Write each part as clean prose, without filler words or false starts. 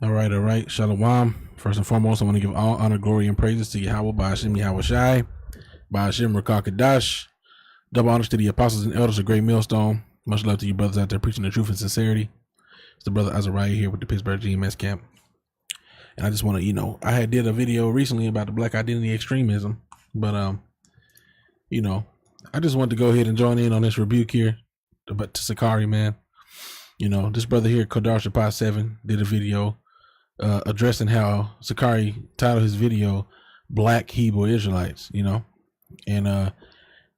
All right. Shalom. First and foremost, I want to give all honor, glory, and praises to Yahweh, Ba'ashem Yahweh Shai, Ba'ashem Rakakadash. Double honors to the apostles and elders of Great Millstone. Much love to you brothers out there preaching the truth and sincerity. It's the brother Azariah here with the Pittsburgh GMS camp. And I just want to, I had did a video recently about the black identity extremism, but I just wanted to go ahead and join in on this rebuke here about to Sicarii, man. This brother here, Kodar Shapah 7, did a video addressing how Sicarii titled his video Black Hebrew Israelites, and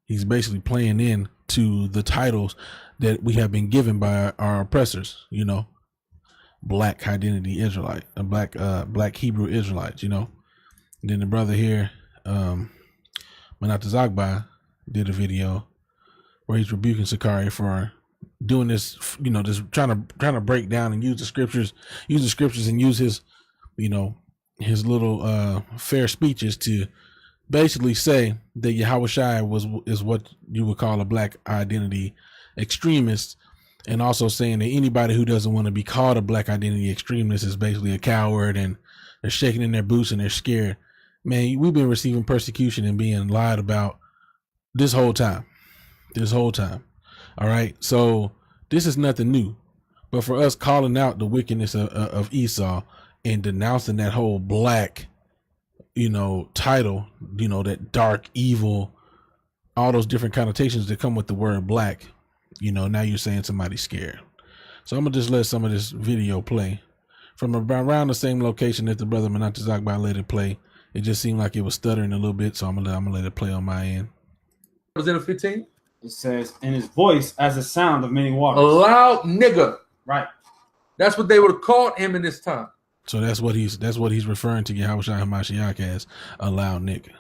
he's basically playing in to the titles that we have been given by our oppressors, Black identity Israelite, black Hebrew Israelites, And then the brother here, Manat Zagba, did a video where he's rebuking Sicarii for doing this, just trying to break down and use the scriptures and use his, his little fair speeches to basically say that Yahweh Shai is what you would call a black identity extremist, and also saying that anybody who doesn't want to be called a black identity extremist is basically a coward and they're shaking in their boots and they're scared. Man, we've been receiving persecution and being lied about this whole time. All right. So this is nothing new, but for us calling out the wickedness of Esau and denouncing that whole black, title, that dark, evil, all those different connotations that come with the word black, now you're saying somebody's scared. So I'm gonna just let some of this video play from around the same location that the brother Manat Zagba let it play. It just seemed like it was stuttering a little bit, so I'm gonna let it play on my end. Was it a 15? It says, "In his voice as the sound of many waters." A loud nigga. Right. That's what they would have called him in this time. So that's what he's referring to Yahweh Shai HaMashiach as, a loud nigga.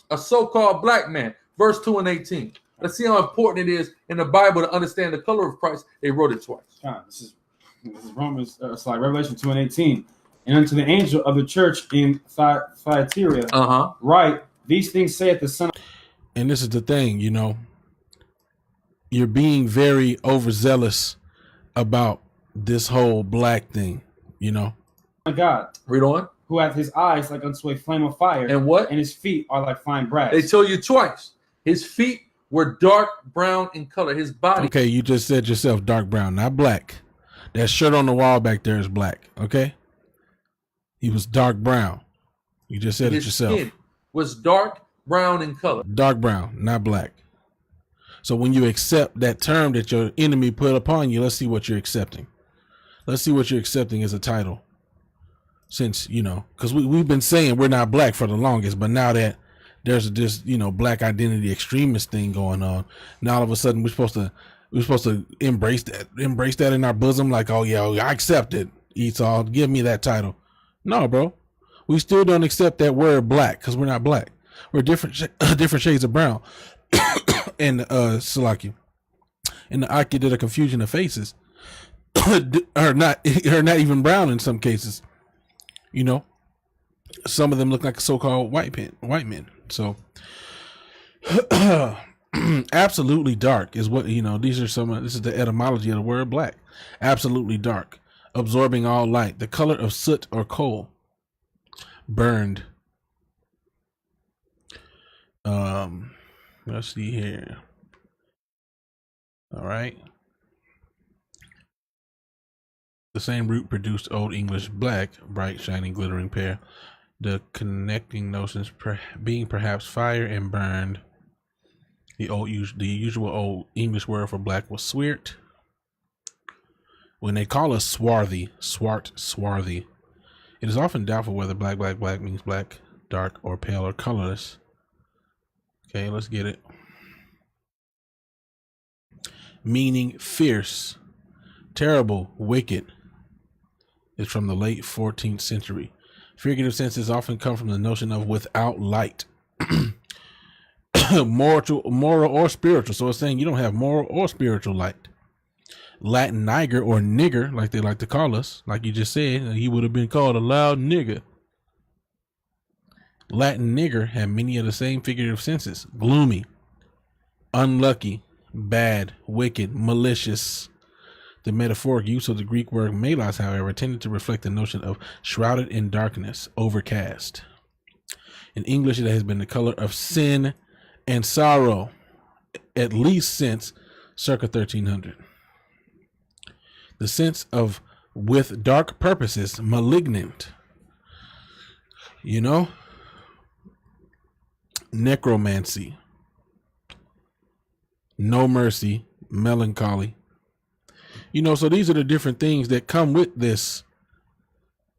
A so-called black man. Verse 2 and 18. Let's see how important it is in the Bible to understand the color of Christ. They wrote it twice. This is Romans, Revelation 2 and 18. "And unto the angel of the church in Thyatira, write, these things saith the Son of..." And this is the thing, you're being very overzealous about this whole black thing, God. Read on. "Who hath his eyes like unto a flame of fire, and what? And his feet are like fine brass." They tell you twice. His feet were dark brown in color. His body. Okay, you just said yourself dark brown, not black. That shirt on the wall back there is black, okay? He was dark brown. You just said it yourself. His skin was dark brown in color. Dark brown, not black. So when you accept that term that your enemy put upon you, let's see what you're accepting. Let's see what you're accepting as a title. Since, because we've been saying we're not black for the longest, but now that there's this, black identity extremist thing going on, now all of a sudden we're supposed to embrace that in our bosom, like, oh yeah, I accept it. Esau, give me that title. No, bro, we still don't accept that word black because we're not black. We're different shades of brown. And Salaki and the Aki did a confusion of faces, are not even brown in some cases. Some of them look like so-called white men. So absolutely dark is what this is the etymology of the word black. Absolutely dark, absorbing all light, the color of soot or coal, burned. Let's see here. All right. The same root produced Old English black, bright, shining, glittering pair. The connecting notions being perhaps fire and burned. The usual Old English word for black was sweart. When they call us swarthy, swarthy, it is often doubtful whether black means black, dark, or pale or colorless. Okay, let's get it. Meaning fierce, terrible, wicked. It's from the late 14th century. Figurative senses often come from the notion of without light. moral or spiritual. So it's saying you don't have moral or spiritual light. Latin niger or nigger, like they like to call us, like you just said, he would have been called a loud nigger. Latin nigger had many of the same figurative senses: gloomy, unlucky, bad, wicked, malicious, The metaphoric use of the Greek word melos, however, tended to reflect the notion of shrouded in darkness, overcast. In English, it has been the color of sin and sorrow, at least since circa 1300. The sense of with dark purposes, malignant, necromancy, no mercy, melancholy. So these are the different things that come with this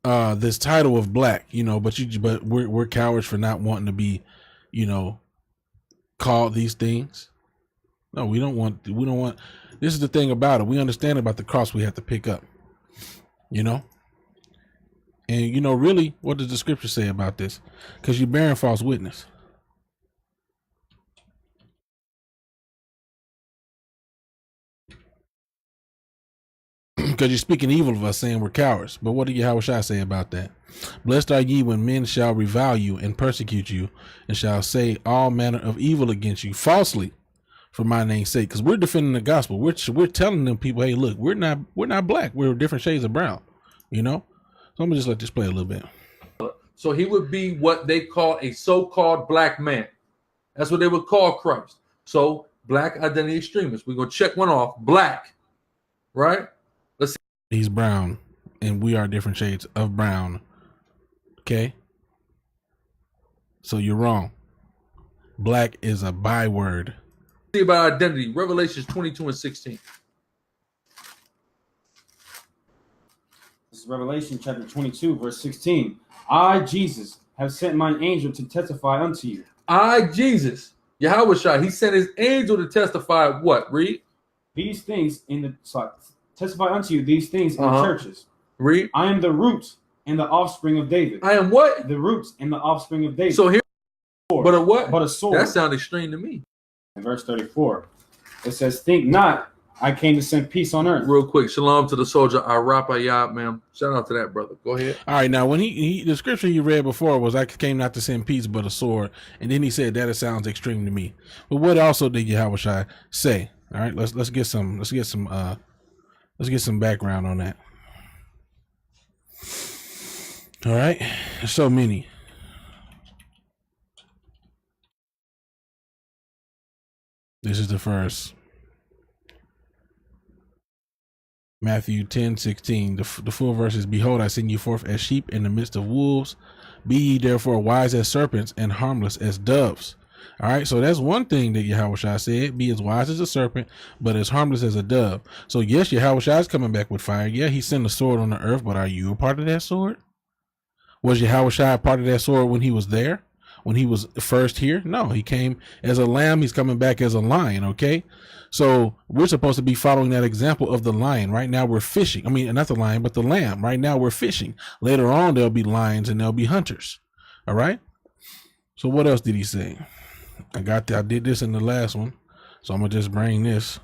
this title of black, but we're cowards for not wanting to be, called these things. No, we don't want, this is the thing about it. We understand about the cross we have to pick up, and really, what does the scripture say about this? Because you're bearing false witness. Because you're speaking evil of us, saying we're cowards. But what did Yahushua say about that? Blessed are ye when men shall revile you and persecute you, and shall say all manner of evil against you falsely for my name's sake. Because we're defending the gospel. We're telling them people, hey, look, we're not black. We're different shades of brown. So I'm gonna just let this play a little bit. So he would be what they call a so-called black man. That's what they would call Christ. So black identity extremists. We're gonna check one off. Black, right? Let's see. He's brown, and we are different shades of brown. Okay? So you're wrong. Black is a byword. See about identity. Revelations 22:16. This is Revelation chapter 22, verse 16. I, Jesus, have sent mine angel to testify unto you. I, Jesus, Yahushua, he sent his angel to testify what? Read. These things testify unto you these things in the churches. Read. I am the root and the offspring of David. I am what? The root and the offspring of David. So here, but a what? But a sword. That sounds extreme to me. In verse 34, it says, think not I came to send peace on earth. Real quick, shalom to the soldier, Arapayah, man. Shout out to that brother. Go ahead. All right, now when the scripture you read before was I came not to send peace but a sword, and then he said that it sounds extreme to me. But what also did Yahushua say? All right, let's get some background on that. All right, there's so many. This is the first. Matthew 10:16. The full verse is, behold, I send you forth as sheep in the midst of wolves. Be ye therefore wise as serpents and harmless as doves. All right, so that's one thing that Yahushua said. Be as wise as a serpent, but as harmless as a dove. So yes, Yahushua is coming back with fire. Yeah, he sent a sword on the earth, but are you a part of that sword? Was Yahushua a part of that sword when he was there? When he was first here? No, he came as a lamb. He's coming back as a lion. Okay. So we're supposed to be following that example of the lion. Right now we're fishing. I mean, not the lion, but the lamb. Right now we're fishing. Later on, there'll be lions and there'll be hunters. All right. So what else did he say? I did this in the last one. So I'm going to just bring this.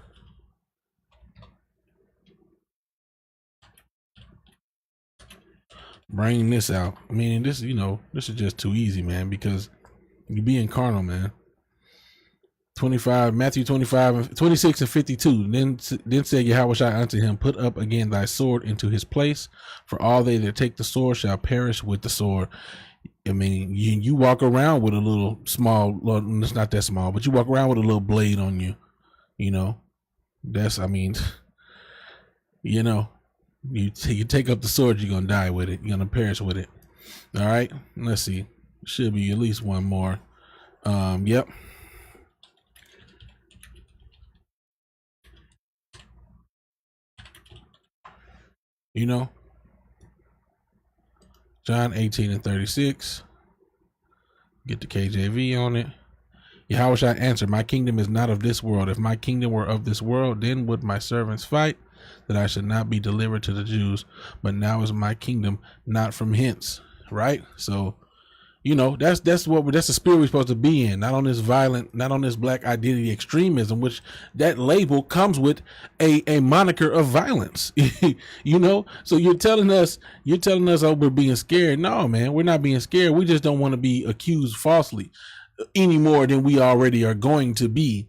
Bring this out. I mean, this is just too easy, man, because you're being carnal, man. 25, Matthew 25, 26 and 52. Then said Yahushua unto him, put up again thy sword into his place, for all they that take the sword shall perish with the sword. I mean, you walk around with a little small, well, it's not that small, but you walk around with a little blade on you. You take up the sword, you're gonna die with it. You're gonna perish with it. All right. Let's see. Should be at least one more. Yep. John 18 and 36. Get the KJV on it. Yahushua answered, my kingdom is not of this world. If my kingdom were of this world, then would my servants fight, that I should not be delivered to the Jews. But now is my kingdom not from hence. Right? So, that's the spirit we're supposed to be in, not on this black identity extremism, which that label comes with a moniker of violence. So you're telling us, oh, we're being scared. No, man, we're not being scared. We just don't want to be accused falsely any more than we already are going to be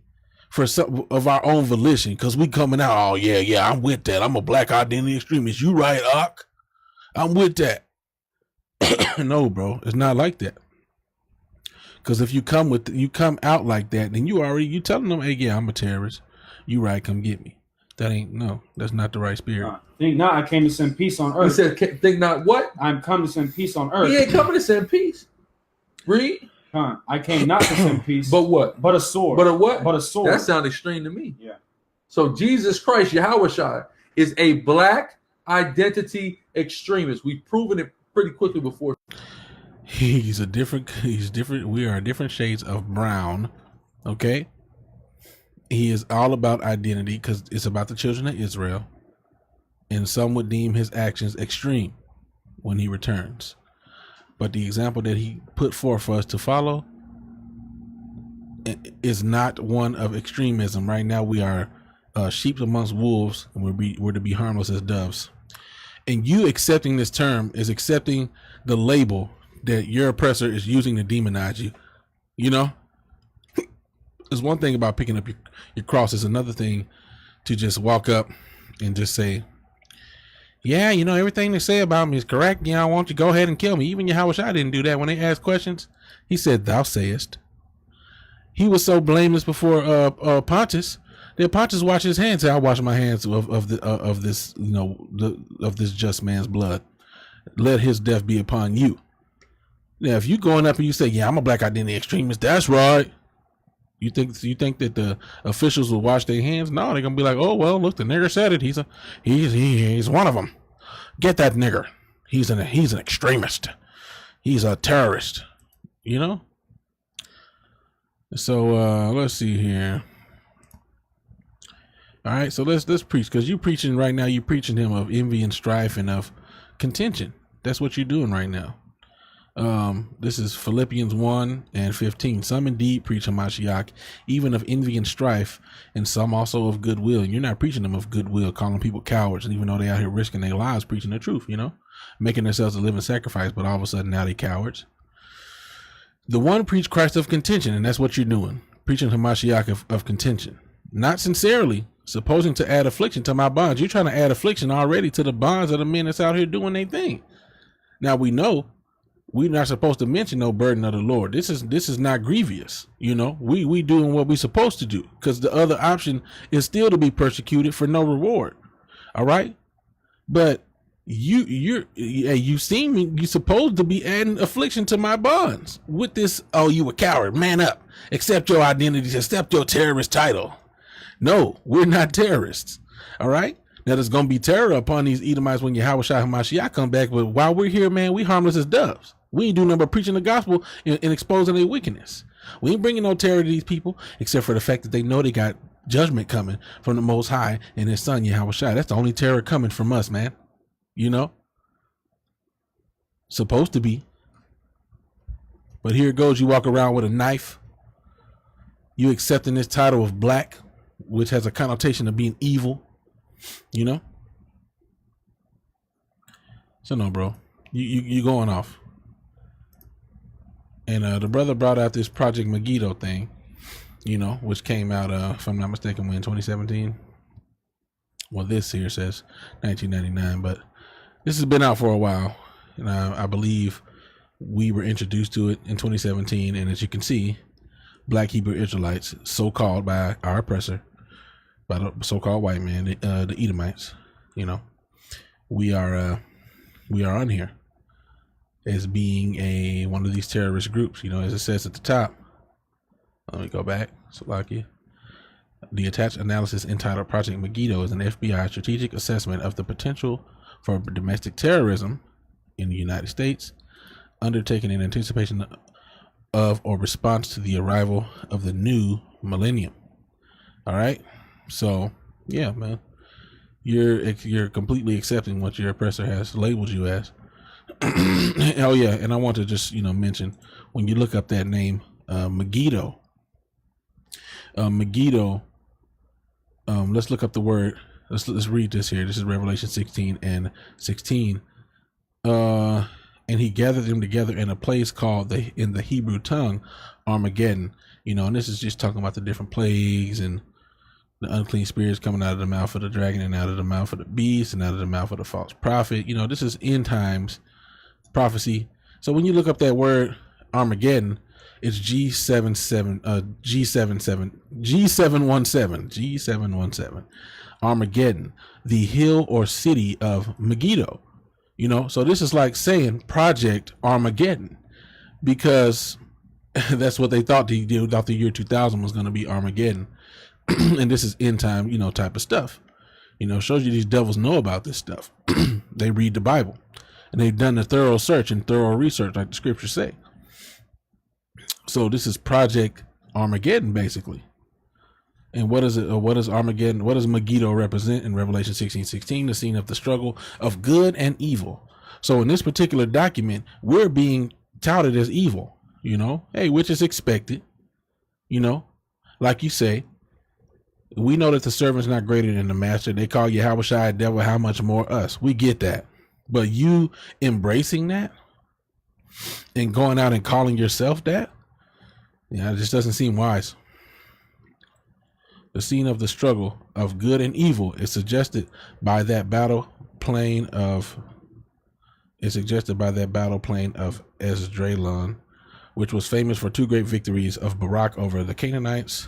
for some of our own volition, because we coming out, oh yeah, I'm with that. I'm a black identity extremist. You right, Ock? I'm with that. No, bro, it's not like that. Because if you come out like that, then you telling them, hey, yeah, I'm a terrorist. You right, come get me. That's not the right spirit. Think not, I came to send peace on earth. He said, think not what? I'm come to send peace on earth. He ain't coming to send peace. Read. I came not to send peace. But what? But a sword. But a what? But a sword. That sounds extreme to me. Yeah. So Jesus Christ, Yahweh is a black identity extremist. We've proven it pretty quickly before. He's different. We are different shades of brown. Okay. He is all about identity because it's about the children of Israel. And some would deem his actions extreme when he returns. But the example that he put forth for us to follow is not one of extremism. Right now we are sheep amongst wolves, and we're to be harmless as doves. And you accepting this term is accepting the label that your oppressor is using to demonize you. You know? There's one thing about picking up your cross. It's another thing to just walk up and just say, yeah, everything they say about me is correct. I want you to go ahead and kill me. Even Yahweh didn't do that. When they asked questions, he said, thou sayest. He was so blameless before Pontius that Pontius washed his hands. Said, I wash my hands of this, of this just man's blood. Let his death be upon you. Now, if you going up and you say, yeah, I'm a black identity extremist, that's right. You think that the officials will wash their hands? No, they're gonna be like, oh well, look, the nigger said it. He's one of them. Get that nigger. He's an extremist. He's a terrorist. So let's see here. All right, so let's preach, because you preaching right now. You preaching him of envy and strife and of contention. That's what you're doing right now. This is Philippians 1:15. Some indeed preach Hamashiach, even of envy and strife, and some also of goodwill. And you're not preaching them of goodwill, calling people cowards, and even though they out here risking their lives preaching the truth, making themselves a living sacrifice, but all of a sudden now they cowards. The one preach Christ of contention, and that's what you're doing, preaching Hamashiach of contention, not sincerely, supposing to add affliction to my bonds. You're trying to add affliction already to the bonds of the men that's out here doing their thing. Now we know we're not supposed to mention no burden of the Lord. This is not grievous. We doing what we supposed to do, because the other option is still to be persecuted for no reward. All right. But you seem you supposed to be adding affliction to my bonds with this. Oh, you a coward, man up, accept your identity, accept your terrorist title. No, we're not terrorists. All right. Now there's going to be terror upon these Edomites when Yahweh Hamashiach come back. But while we're here, man, we harmless as doves. We ain't doing nothing but preaching the gospel and exposing their wickedness. We ain't bringing no terror to these people, except for the fact that they know they got judgment coming from the Most High and his son, Yahweh. That's the only terror coming from us, man. Supposed to be. But here it goes. You walk around with a knife. You accepting this title of black, which has a connotation of being evil. So no, bro, you going off. And the brother brought out this Project Megiddo thing, which came out, if I'm not mistaken, when 2017. Well, this here says 1999, but this has been out for a while, and I believe we were introduced to it in 2017. And as you can see, Black Hebrew Israelites, so-called by our oppressor, by the so-called white man, the Edomites, we are on here as being one of these terrorist groups, as it says at the top. Let me go back. Salakia. The attached analysis entitled Project Megiddo is an FBI strategic assessment of the potential for domestic terrorism in the United States, undertaken in anticipation of or response to the arrival of the new millennium. All right. So yeah, man, you're completely accepting what your oppressor has labeled you as. Oh yeah, and I want to just mention, when you look up that name, Megiddo. Megiddo. Let's look up the word. Let's read this here. This is Revelation 16:16. and he gathered them together in a place called in the Hebrew tongue, Armageddon. You know, and this is just talking about the different plagues and the unclean spirits coming out of the mouth of the dragon and out of the mouth of the beast and out of the mouth of the false prophet. You know, this is end times prophecy. So when you look up that word Armageddon, it's G717 Armageddon, the hill or city of Megiddo. You know, so this is like saying Project Armageddon, because that's what they thought the year 2000 was going to be Armageddon. And this is end time, you know, type of stuff. You know, shows you these devils know about this stuff. They read the Bible, and they've done a thorough search and thorough research, like the scriptures say. So this is Project Armageddon, basically. And what is it? What is Armageddon? What does Megiddo represent in Revelation 16:16? The scene of the struggle of good and evil. So in this particular document, we're being touted as evil. You know, hey, which is expected. You know, like you say, we know that the servant's not greater than the master. They call you Yahushua a devil. How much more us? We get that. But you embracing that and going out and calling yourself that, yeah, it just doesn't seem wise. The scene of the struggle of good and evil is suggested by that battle plane of Esdraelon, which was famous for two great victories of Barak over the Canaanites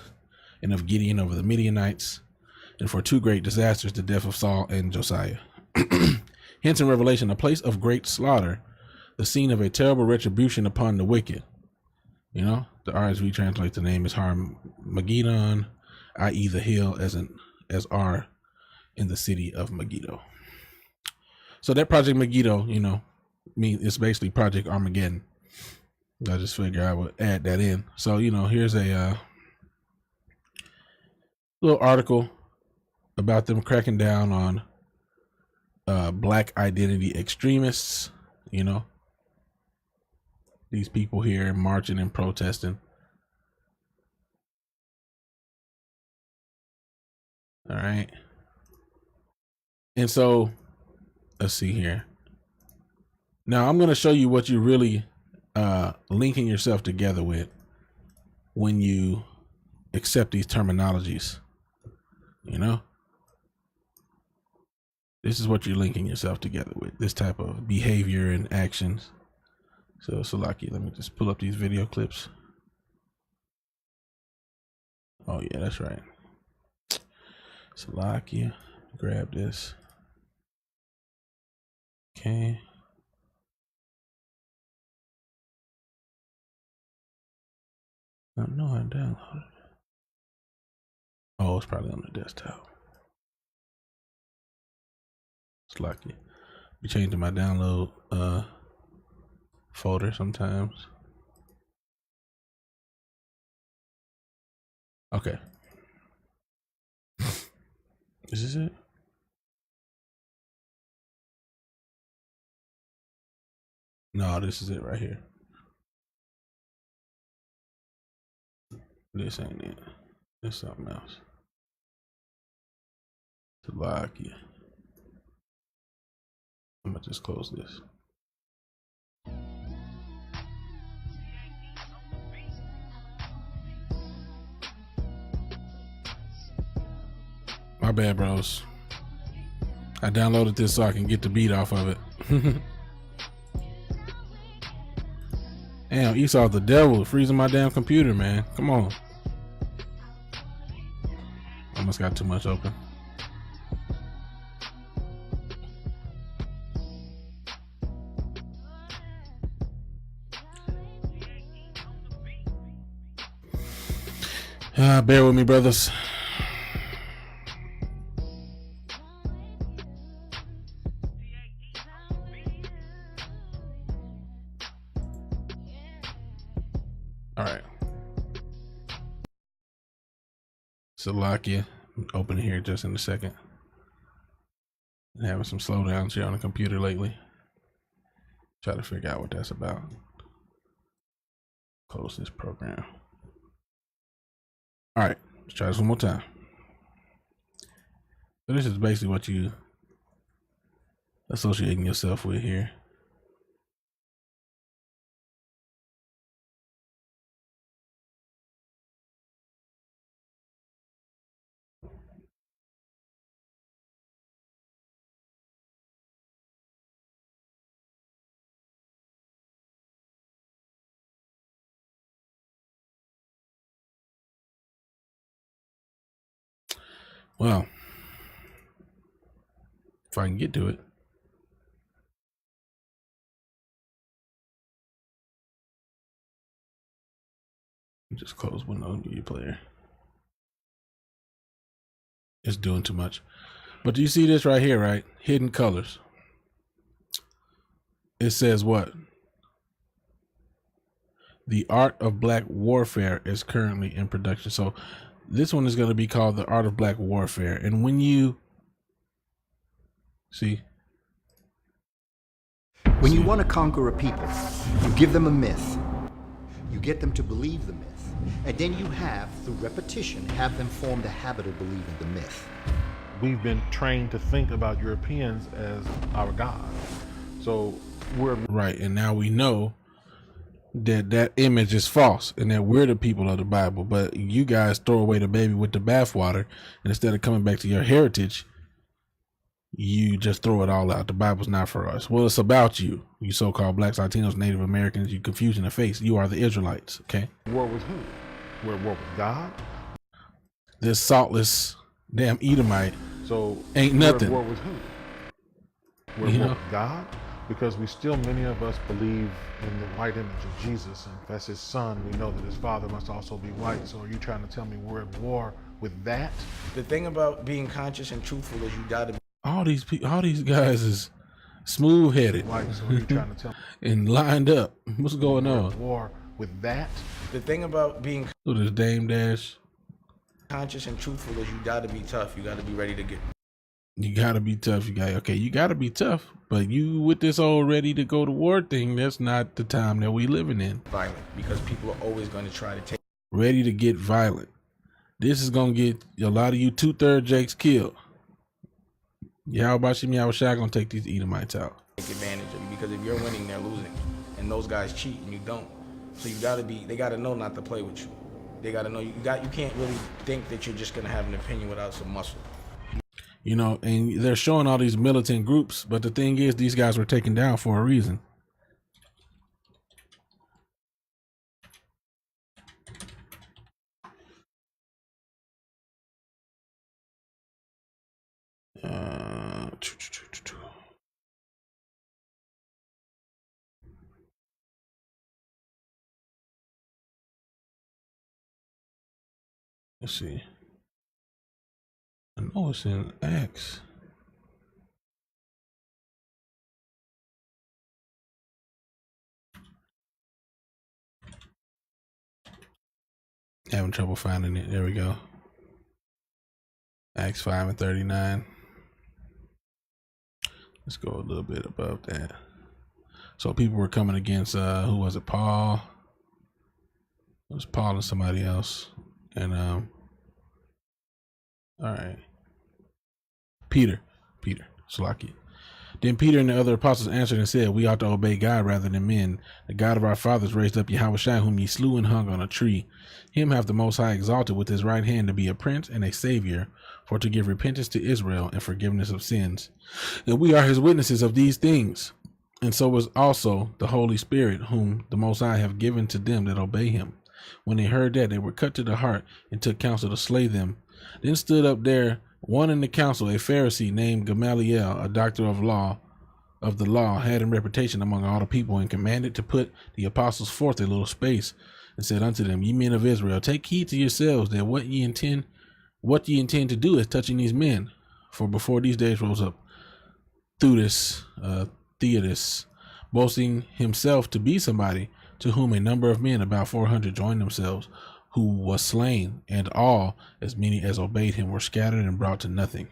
and of Gideon over the Midianites, and for two great disasters, the death of Saul and Josiah. Hence in Revelation, a place of great slaughter, the scene of a terrible retribution upon the wicked. You know, the RSV translates the name as Harmageddon, i.e. the hill as R in the city of Megiddo. So that Project Megiddo, you know, it's basically Project Armageddon. I just figured I would add that in. So, you know, here's a little article about them cracking down on black identity extremists. You know, these people here marching and protesting. All right. And so let's see here. Now I'm going to show you what you really linking yourself together with when you accept these terminologies. You know, this is what you're linking yourself together with, this type of behavior and actions. So Salaki, let me just pull up these video clips. Oh yeah, that's right. Salaki, grab this. Okay. No, I downloaded it. Oh, it's probably on the desktop. It's lucky. Be changing my download folder sometimes. Okay. Is this it? No, this is it right here. This ain't it. This is something else. Slovakia. I'm gonna just close this. My bad, bros. I downloaded this so I can get the beat off of it. Damn, Esau the devil freezing my damn computer, man. Come on. Almost got too much open. Bear with me, brothers. All right. Salakia, open it here just in a second. And having some slowdowns here on the computer lately. Try to figure out what that's about. Close this program. All right, let's try this one more time. So this is basically what you associating yourself with here. Well, if I can get to it. Just close Windows Media Player. It's doing too much. But do you see this right here, right? Hidden colors. It says what? The Art of Black Warfare is currently in production. So this one is going to be called The Art of Black Warfare. And when you see, when you want to conquer a people, you give them a myth. You get them to believe the myth. And then you have, through repetition, have them form the habit of believing the myth. We've been trained to think about Europeans as our God. So we're right. And now we know that that image is false and that we're the people of the Bible. But you guys throw away the baby with the bathwater, and instead of coming back to your heritage, you just throw it all out. The Bible's not for us. Well, it's about you. You so-called blacks, Latinos, Native Americans. You confusion the face. You are the Israelites. Okay. War with who? We're at war with God. This saltless damn Edomite. So ain't nothing. We're at war with who? We're at war with God, because many of us believe in the white image of Jesus, and if that's his son, we know that his father must also be white. So are you trying to tell me we're at war with that? The thing about being conscious and truthful is you gotta be. All these guys is smooth-headed. White, so are you trying to tell me and lined up? What's going on? War with that? The thing about being so this Dame Dash conscious and truthful is you gotta be tough. You gotta be ready to get. You gotta be tough. You gotta be tough. But you with this old ready to go to war thing, that's not the time that we living in. Violent, because people are always going to try to take. Ready to get violent. This is gonna get a lot of you 2/3 Jakes killed. Yahweh gonna take these Edomites out. Take advantage of you, because if you're winning, they're losing, and those guys cheat and you don't. So you gotta be. They gotta know not to play with you. They gotta know you can't really think that you're just gonna have an opinion without some muscle. You know, and they're showing all these militant groups, but the thing is, these guys were taken down for a reason. Let's see. I know it's in X. Having trouble finding it. There we go. Acts 5:39. Let's go a little bit above that. So people were coming against who was it? Paul. It was Paul and somebody else. And all right. Peter, Salaki. Then Peter and the other apostles answered and said, we ought to obey God rather than men. The God of our fathers raised up Yahushua, whom ye slew and hung on a tree. Him hath the Most High exalted with his right hand to be a prince and a savior, for to give repentance to Israel and forgiveness of sins. And we are his witnesses of these things. And so was also the Holy Spirit, whom the Most High have given to them that obey him. When they heard that, they were cut to the heart and took counsel to slay them. Then stood up there one in the council, a Pharisee named Gamaliel, a doctor of the law, had in reputation among all the people, and commanded to put the apostles forth a little space, and said unto them, ye men of Israel, take heed to yourselves that what ye intend to do is touching these men. For before these days rose up Theodotus, boasting himself to be somebody, to whom a number of men, about 400, joined themselves, who was slain, and all, as many as obeyed him, were scattered and brought to nothing.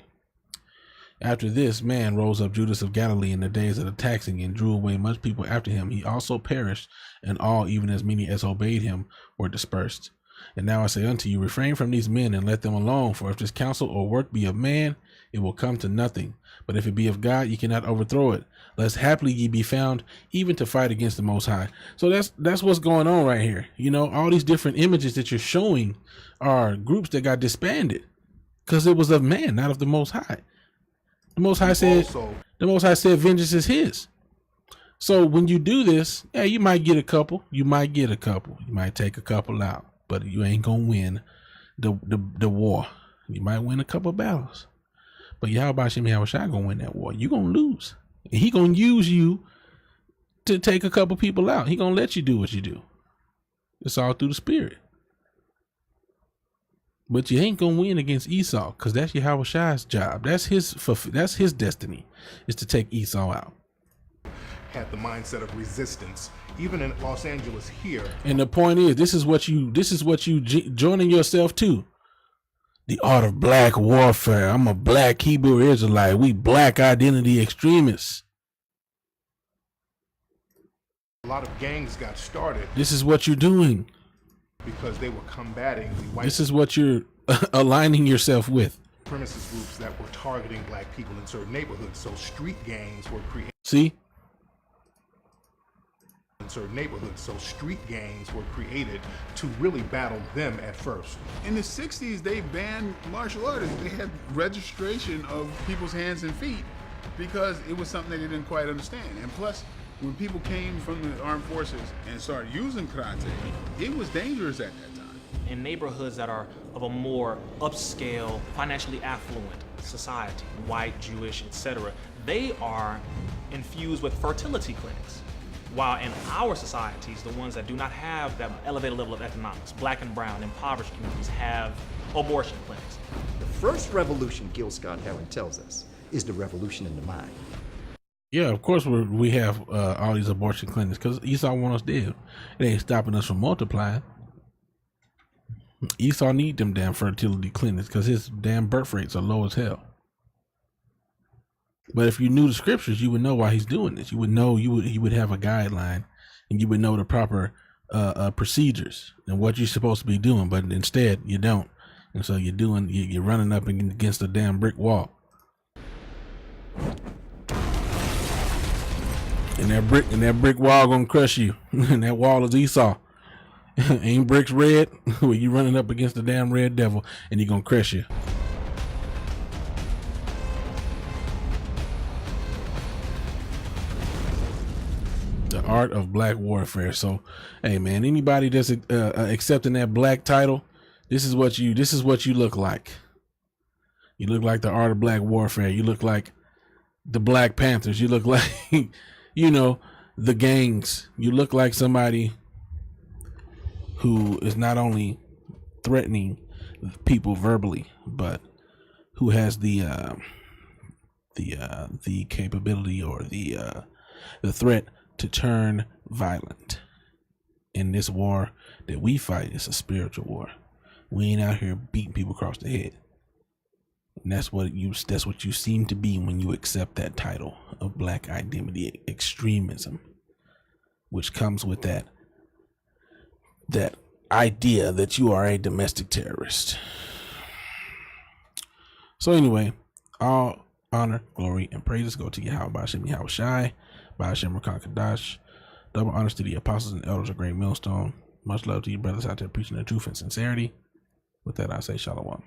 After this man rose up Judas of Galilee in the days of the taxing, and drew away much people after him. He also perished, and all, even as many as obeyed him, were dispersed. And now I say unto you, refrain from these men, and let them alone. For if this counsel or work be of man, it will come to nothing. But if it be of God, ye cannot overthrow it, lest haply ye be found even to fight against the Most High. So that's what's going on right here. You know, all these different images that you're showing are groups that got disbanded because it was of man, not of the Most High. The Most High said, vengeance is his. So when you do this, yeah, you might get a couple. You might take a couple out, but you ain't gonna win the war. You might win a couple battles, but Yahweh Hashem Yahushua gonna win that war. You gonna lose, and he gonna use you to take a couple people out. He gonna let you do what you do. It's all through the spirit. But you ain't gonna win against Esau, because that's Yahushua's job. That's his destiny, is to take Esau out. Had the mindset of resistance, even in Los Angeles here. And the point is, this is what you joining yourself to. The art of black warfare. I'm a black Hebrew Israelite. We black identity extremists. A lot of gangs got started. This is what you're doing. Because they were combating the white. This is what you're aligning yourself with. Supremacist groups that were targeting black people in certain neighborhoods. So street gangs were created. See? In certain neighborhoods. So street gangs were created to really battle them at first. In the 60s, they banned martial arts. They had registration of people's hands and feet because it was something that they didn't quite understand. And plus, when people came from the armed forces and started using karate, it was dangerous at that time. In neighborhoods that are of a more upscale, financially affluent society, white, Jewish, etc., they are infused with fertility clinics. While in our societies, the ones that do not have that elevated level of economics, black and brown, impoverished communities, have abortion clinics. The first revolution, Gil Scott-Heron tells us, is the revolution in the mind. Yeah, of course we have all these abortion clinics because Esau wants us dead. It ain't stopping us from multiplying. Esau need them damn fertility clinics because his damn birth rates are low as hell. But if you knew the scriptures, you would know why he's doing this. You would know you would have a guideline, and you would know the proper procedures and what you're supposed to be doing. But instead, you don't, and so you're running up against a damn brick wall. And that brick wall gonna crush you. And that wall is Esau. Ain't bricks red? Well, you running up against the damn red devil, and he gonna crush you. The art of black warfare. So, hey man, anybody that's accepting that black title, this is what you look like. You look like the art of black warfare. You look like the Black Panthers. You look like the gangs. You look like somebody who is not only threatening people verbally, but who has the capability or the threat to turn violent. In this war that we fight, it's a spiritual war. We ain't out here beating people across the head. And that's what you seem to be when you accept that title of black identity extremism, which comes with that idea that you are a domestic terrorist. So anyway, all honor, glory, and praises go to Yahweh Hashem Yahushai, Hashem Rakan Kadash. Double honors to the apostles and elders of Great Millstone. Much love to you brothers out there preaching the truth and sincerity. With that, I say shalom.